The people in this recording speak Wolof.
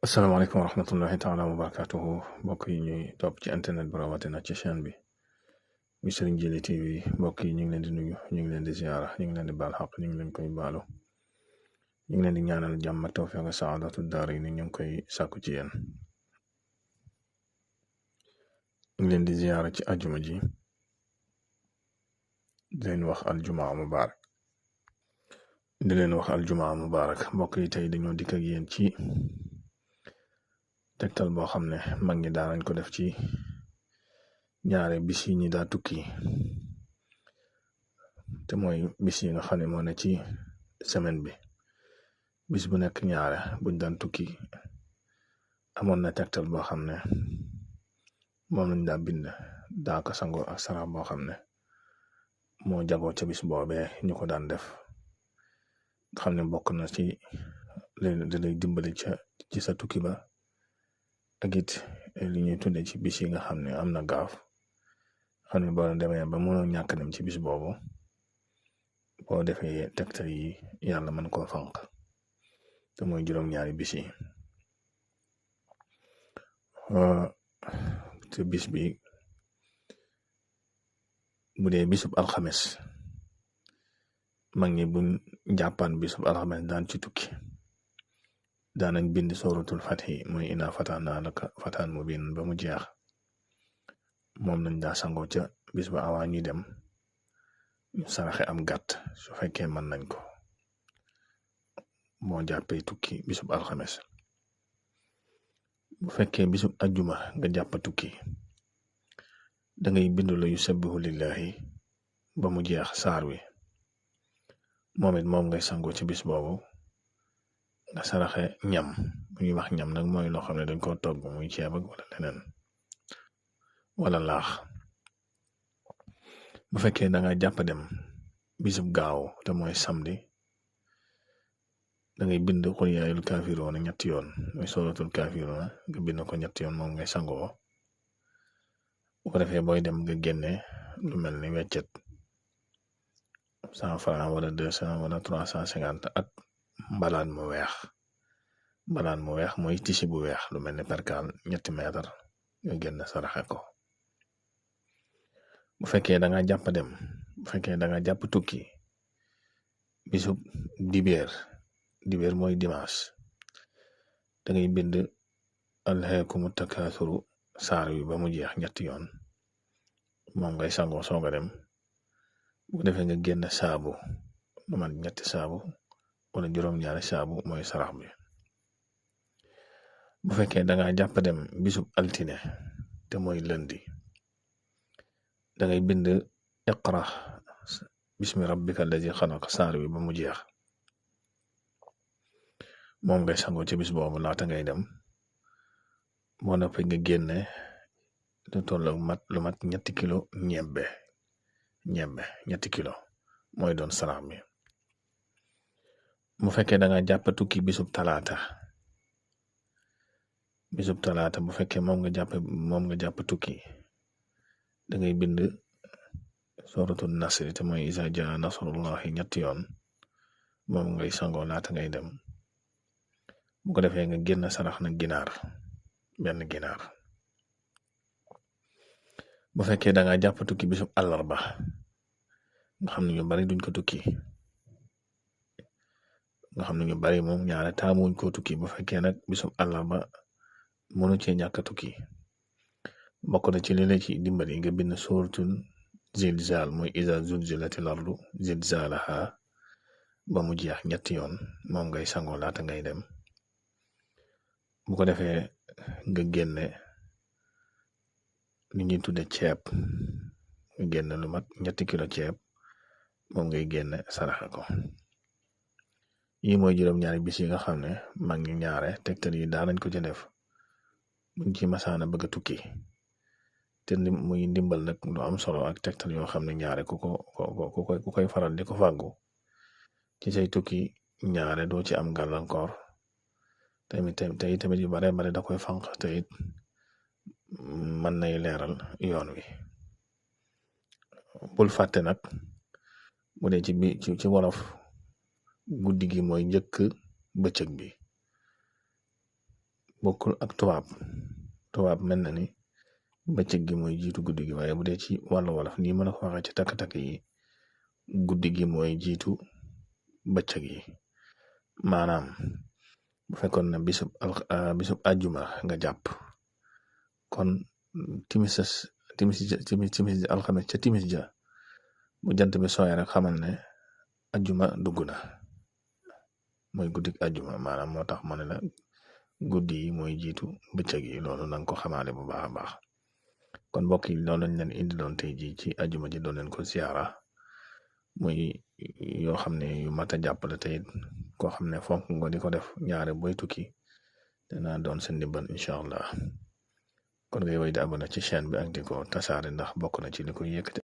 asalaamaaleykum wa rahmatullahi taala wa barakatuhu mbokk yi ñuy topp ci internet bi rawatina ci chaîne bi muy Serigne Djily TV mbokk yi ñu ngi leen di nuyu ñu ngi leen di ziara ñu ngi leen di baal xaq ñu ngi leen koy baalu ñu ngi leen di ñaanal jàmm ak tawfiq ak saadatu daar yi ni ñu ngi koy sàkku ci yéen ñu ngi leen di ziara ci ajuma ji di leen wax aljumaa mubaarak mbokk yi tey dañoo dikk ak yéen ci tegtal boo xam ne mag ñi daanañ ko def ci ñaare bis yi ñi daa tukki te mooy bis yi nga xam ne moo ne ci semaine bi bis bu nekk ñaare buñ daan tukki amoon na tegtal boo xam ne moom lañ daa bind daa ko sango ak sarax boo xam ne moo jagoo ca bis boobee ñu ko daan def nga xam ne bokk na ci da lay dimbali ci sa tukki ba ak it li ñuy tudde ci bis yi nga xam ne am na gaaf xam ne boo demee ba mënoo ñàkk dem ci bis boobu boo defee tegtal yi yàlla mën koo fanq te mooy juróom-ñaari bis yi te bis bi bu dee bisub alxames mag ñi buñ jàppaan bisub alxames daan ci tukki daanañ bind sooratul fathi mooy inaa fatahnaa laka fathan mubiin ba mu jeex moom lañ daa sangoo ca bis ba avant ñuy dem ñu saraxe am gàtt su fekkee mën nañ ko moo jàppee tukki bisub alxames bu fekkee bisub ajjuma nga jàppa tukki da ngay bind la yusabbihu lillahi ba mu jeex saar wi moom ngay sangoo ci bis boobu nga saraxe ñam bu ñuy wax ñam nag mooy loo xam ne dañ koo togg muy ceeb ak wala leneen wala laax bu fekkee da nga jàpp dem bisub gaaw te mooy samedi da ngay bind xul yaa ayyuhal kaafiruuna ñetti yoon mooy sooratul kaafiruuna nga bind ko ñetti yoon moom ngay sangoo bu ko defee booy dem nga génne lu mel ni weccet 100 francs wala 200 wala 350 ak mbalaan mu weex mooy tisi bu weex lu mel ni perkaal 3 meetar nga génn saraxe ko bu fekkee da nga jàpp dem bu fekkee da nga jàpp tukki bisub dibeer mooy dimanche da ngay bind alhaakumu takaasuru saar wi ba mu jeex ñetti yoon moom ngay sangoo sooga dem bu defee nga génn saabu lu man 3 saabu wala juróom-ñaari saabu mooy sarax bi bu fekkee da nga jàpp dem bisub altine te mooy lundi da ngay bind iqra bismi rabbika allazi xalaq saar wi ba mu jeex moom ngay sangoo ci bis boobu laata ngay dem moo noppee nga génne lu tollu lu mat 3 kilo ñebbe 3 kilo mooy doon sarax mi bu fekkee da nga jàpp tukki bisub talaata bu fekkee moom nga jàpp tukki da ngay bind sooratul nasri te mooy izaa jaa nasrullahi 3 yoon moom ngay sangoo laata ngay dem bu ko defee nga génn sarax na benn ginaar bu fekkee da nga jàpp tukki bisub àllarba nga xam ne ñu bari duñ ko tukki nga xam ne ñu bari moom ñaare taamuñ koo tukki bu fekkee nag bisub àllarba mënu cee ñàkk a tukki bokk na ci li la ci dimbali nga bind suratul zilzal mooy iza zulzilatil ardu zilzalaha ba mu jeex 3 yoon moom ngay sangoo laata ngay dem bu ko defee nga génne li ñuy tudde ceeb nga génne lu mat 3 kilo ceeb moom ngay génne saraxe ko yi mooy juróom-ñaari bis yi nga xam ne mag ñi ñaare tegtal yi daanañ ko ci def buñ ci masaana bëgg a tukki te muy ndimbal nag lu am solo ak tegtal yoo xam ne ñaare ku koy faral di ko fàggu ci say tukki ñaare doo ci am gàllankoor tamit yu bare da koy fanq te it mën nay leeral yoon wi bul fàtte nag bu dee ci wolof guddi gi mooy njëkk bëccëg bi bokkul ak tubaab mel na ni bëccëg gi mooy jiitu guddi gi, waaye bu dee ci wàllu wolof nii ma la ko waxee ci takk-takk yi guddi gi mooy jiitu bëccëg yi. maanaam bu fekkoon na bisub àjjuma nga jàpp kon timis alxames ca timis ja bu jant bi sooy rek xamal ne àjjuma dugg na, mooy guddik àjjuma. maanaam moo tax ma ne la guddi yi mooy jiitu bëccëg yi, loolu na nga ko xamaale bu baax a baax. kon mbokk yi loolu lañ leen indi doon tey ji ci àjjuma ji doon leen ko siyaara, muy yoo xam ne yu mat a jàppale tey koo xam ne fonk nga di ko def ñaare boy tukki dana doon seen ndimbal incha allah. kon ngay woy di abonné ci chaîne bi ak di ko tasaare ndax bokk na ci li koy yëkkati